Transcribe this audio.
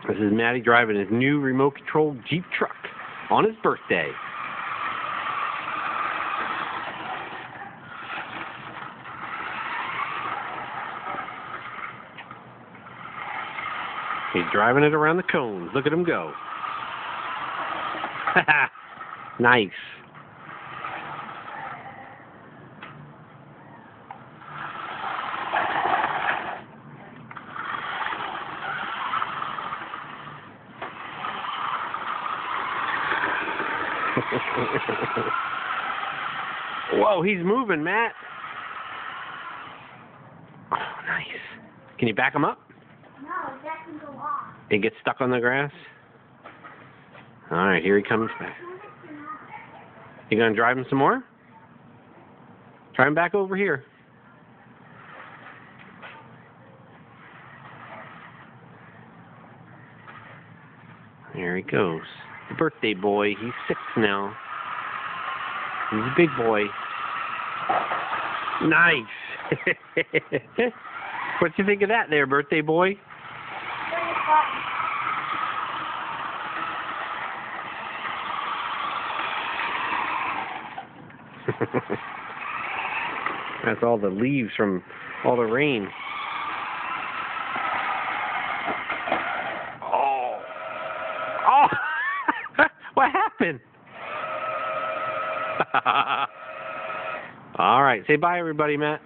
This is Matty driving his new remote-controlled Jeep truck on his birthday. He's driving it around the cones. Look at him go. Nice. Whoa, he's moving, Matt. Oh, nice. Can you back him up? No, that can go off. It gets stuck on the grass? Alright, here he comes back. You gonna drive him some more? Try him back over here. There he goes. The birthday boy. He's 6 now. He's a big boy. Nice. What you think of that there, birthday boy? That's all the leaves from all the rain. Oh. Oh. What happened? All right. Say bye, everybody, Matt.